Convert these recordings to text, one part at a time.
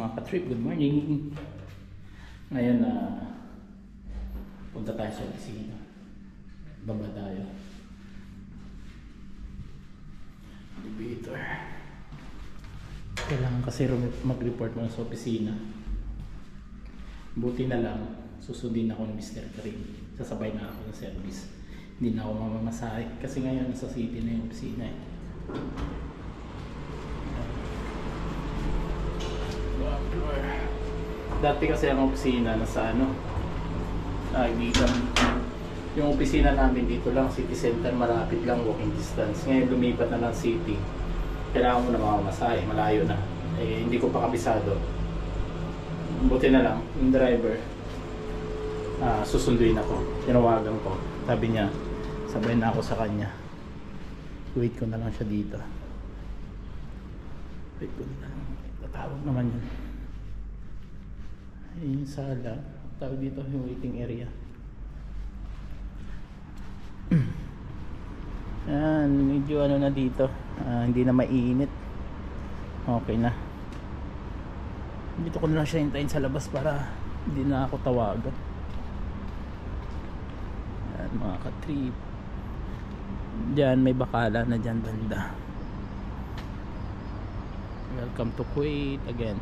Mga ka-trip, good morning. Ngayon punta tayo sa opisina. Baba tayo. Elevator. Kailangan kasi mag-report muna sa opisina. Buti na lang, susundin ako ni Mr. Karim. Sasabay na ako ng service. Hindi na ako mamamasahe kasi ngayon nasa city na yung opisina eh. Dati kasi ang opisina nasa dito. Yung opisina namin dito lang, city center, malapit lang, walking distance. Ngayon lumipat na ng city. Kailangan mo na mamamasahe, malayo na. Eh, hindi ko pa kabisado. Buti na lang, yung driver, susunduin ako. Tinawagan ko. Sabi niya, sabay na ako sa kanya. Wait ko na lang siya dito. Wait ko na lang. Tatawag naman yun. Yung sala. Tawag dito yung waiting area. Yan, medyo na dito. Hindi na mainit. Okay na. Dito ko na lang siya hintayin sa labas para hindi na ako tawagan. Yan, mga ka-trip. Diyan may bakala na dyan banda. Welcome to Kuwait again.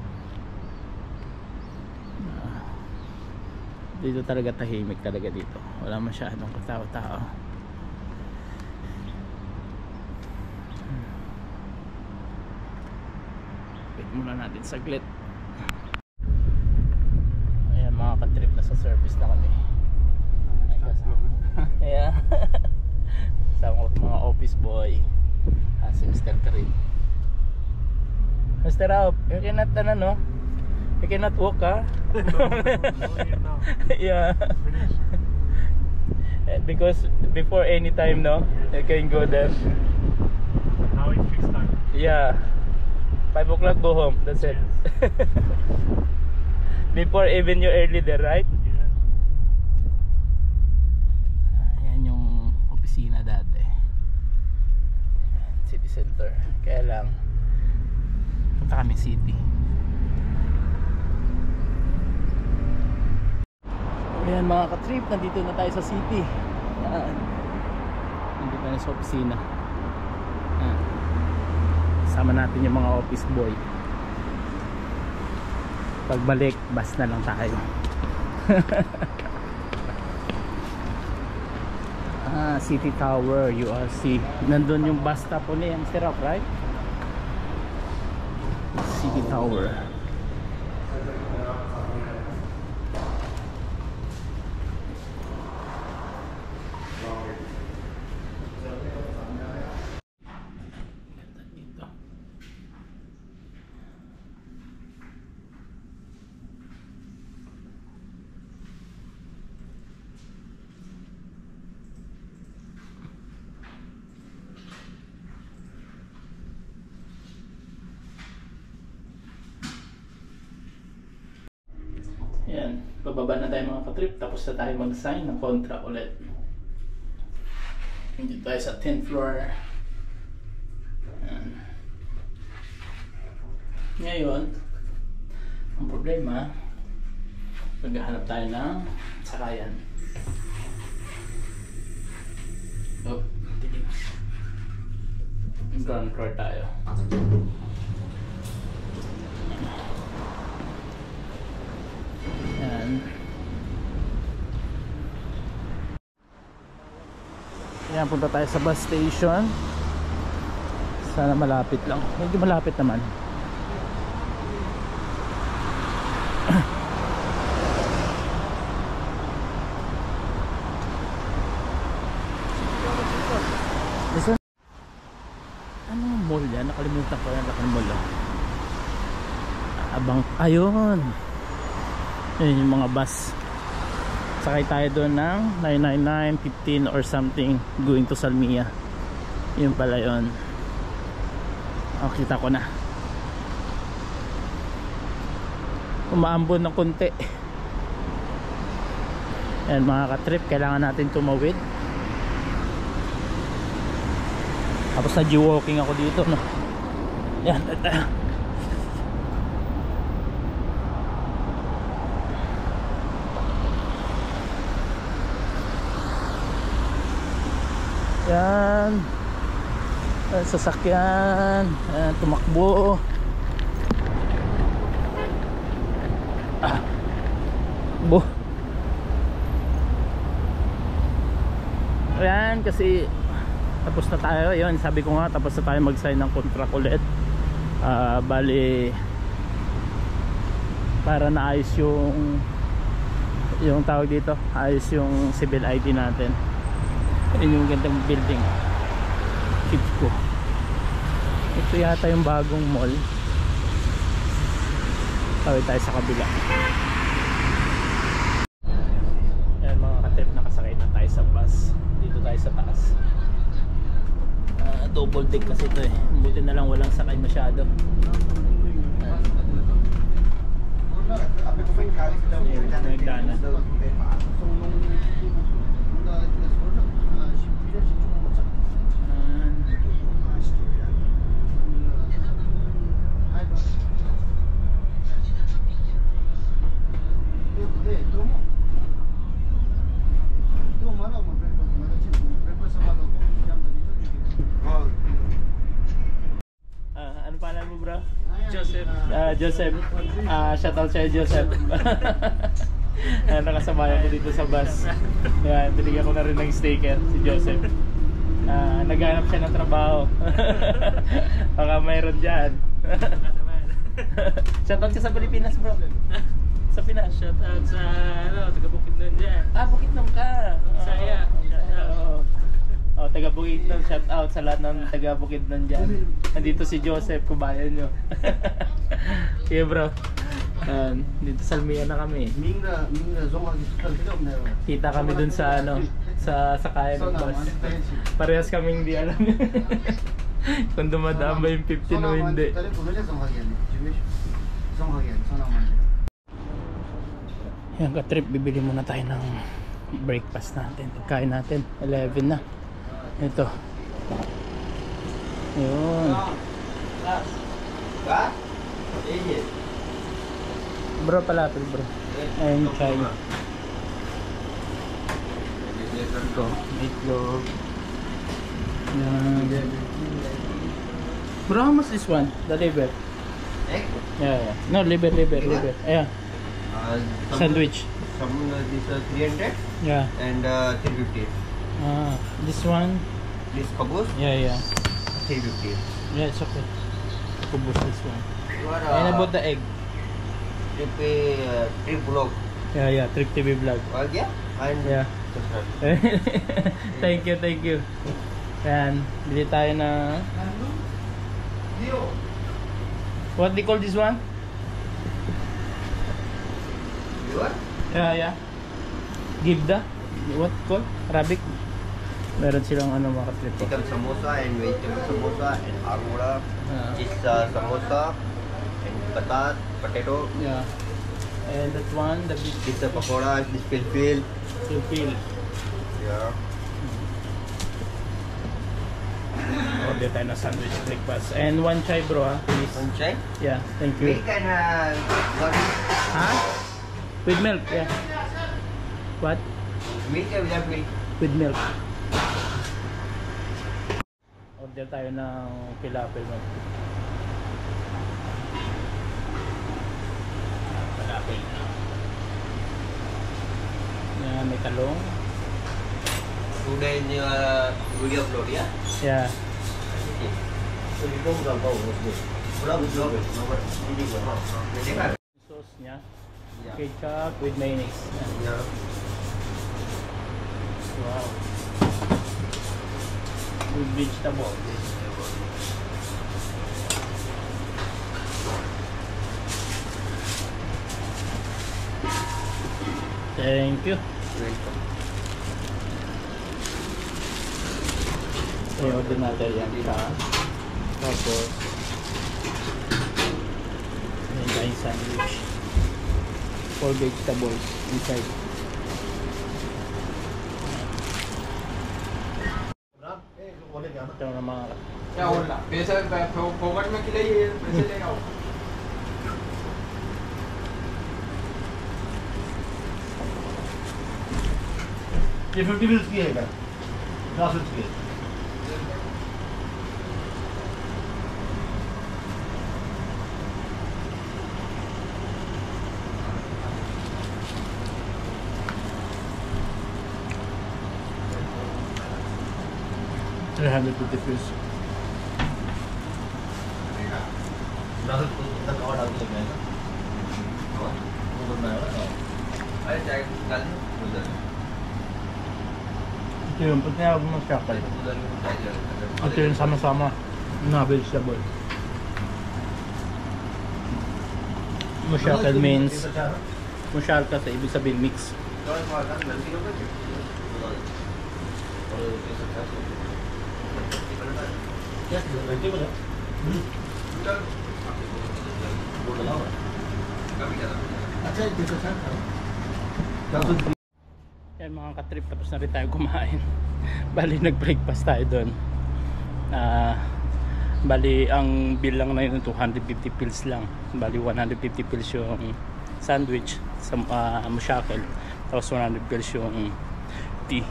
Dito talaga tahimik talaga dito. Wala masyadong katao-tao. Wait muna natin saglit. Ayan mga ka-trip, na sa service na kami. Ayan. Sama ko mga office boy. Si Mr. Karim. Mr. Raup, you cannot you cannot walk, huh? Yeah. Because before any time, no, you can go there. Now it's fixed time. Yeah. 5 o'clock go home. That's it. Before even you early there, right? Yeah. Ayan yung opisina dati. City center. Kaya lang punta kami city. Ayan mga ka-trip, nandito na tayo sa city. Nandito na sa opisina. Sama natin yung mga office boy. Pagbalik, bus na lang tayo. City Tower, URC. Nandun yung bus stop po niya, Mr. Rock, right? City Tower. Ayan, bababa na tayo mga ka-trip, tapos na tayo mag-sign ng contract ulit. Hindi tayo sa 10th floor. Ayan. Ngayon, ang problema, maghahanap tayo ng sakayan. Ground floor tayo. Ayan. Ayan, punta tayo sa bus station. Sana malapit lang. Medyo malapit naman. Anong mall yan? Nakalimutan ko yan. Lakang mall. Abang, ayun. Yun yung mga bus. Sakay tayo doon ng 999, 15 or something going to Salmia. Yun pala yun. Oh, kita ko na. Umaambon ng konti. Ayan mga ka-trip, kailangan natin tumawid. Tapos na-walking ako dito, no. Ayan. Yan. Sasakyan. Ayan, tumakbo. Bo. Ayan, kasi tapos na tayo. Yun, sabi ko nga, tapos na tayo mag-sign ng contract ulit. Bali, para naayos yung tawag dito, ayos yung civil ID natin. Yun yung gandang building. Keep ko. Ito yata yung bagong mall. Tawid tayo sa kabila. Ayan mga katrip, nakasakay na tayo sa bus. Dito tayo sa taas. Double deck kasi ito eh. Buti na lang walang sakay masyado. Nagdaanan. Ano pala mo bro? Joseph. Joseph. Shoutout sa'yo Joseph. Nakasabayan ko dito sa bus. Yan, binigyan ko na rin ng sticker si Joseph. Naghanap siya ng trabaho. Baka mayroon dyan. Shoutout ka sa Pilipinas bro. Sa Pinas. Shoutout sa taga Bukidnon dyan. Bukidnon ka. Saya. Shoutout. Taga Bukidnon, shoutout sa lahat ng taga Bukidnon dyan. Nandito si Joseph, kubayan nyo. Okay bro. Dito sa Almia na kami. Kita kami dun sa sa sakayan ng bus. Parehas kaming di alam kung dumadaan ba yung 15 o hindi. Yan ka-trip, bibili muna tayo ng breakfast natin. Pagkain natin, 11 na. Ito. Yun. Bro, palapit bro. Ayun, chai. Ito, itlog. Yan. Bro, how much this one? The liver? Egg? Yeah. No, liver. Ayan. Sandwich. Some this 300 Yeah. and 350. This one? This kabus Yeah. 350. Yeah, it's okay. Kubus this one. What And about the egg? you pay 3 vlog. Yeah. Trip TV vlog. Yeah? And Yeah. Thank you. Ayan, bili tayo na... What they call this one? You what? Yeah. Gibda? What called? Arabic? Meron silang mga trip. Chicken samosa and vegetable samosa and arugula, cheese samosa and patat, potato. Yeah. And that one, the big Pizza pakoda, this pilpil. pil. Yeah. Order tayo na sandwich breakfast. And one chai bro please. One chai? Yeah, thank We you. can what? With milk, yeah. What? Milk or without milk? With milk. Order tayo ng pilapil mo. Pilapil na. Yan, may talong. Today in your video upload, yeah? Yeah. So you don't go Sauce niya. Ketchup with mayonnaise. Yeah. Wow. With vegetable. Thank you. Welcome. I-order natin yan siya. Tapos yan tayo sandwich. 4 vegetables inside. Ito na mga क्या बोल रहा पैसा पॉकेट में खिलाइए पैसे ले आओ ये 50 रुपीस की है क्या 50 रुपीस की $350. Bakit pupunta ako lang din ngayon? Pupunta na ako. Ay, dahil galing. Ito yung pag tinawag mo shackle. Ito yung sama-sama na vegetable. Mushakel means mushalka sa ibig sabihin mix. Yan mga katrip, tapos na rin tayo kumain. Bali nag-breakfast tayo doon. Bali ang bill lang na yun 250 pills lang. Bali 150 pills yung sandwich sa mushakel. Tapos 100 pills yung tea.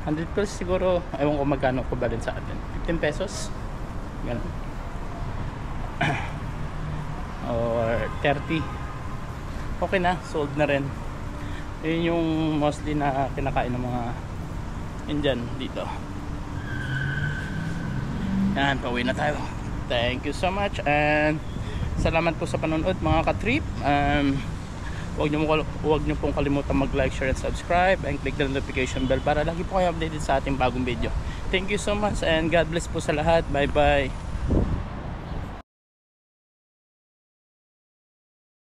100 pills siguro, ewan ko magkano ko balin sa atin. 15 pesos? Ganun. Or 30. Okay na, sold na rin. Yun yung mostly na kinakain ng mga Indian dito. Yan, pauwi na tayo. Thank you so much and salamat po sa panonood mga ka-trip. Huwag niyo pong kalimutan mag-like, share and subscribe and click the notification bell para lagi po kayo updated sa ating bagong video. Thank you so much and God bless po sa lahat. Bye bye.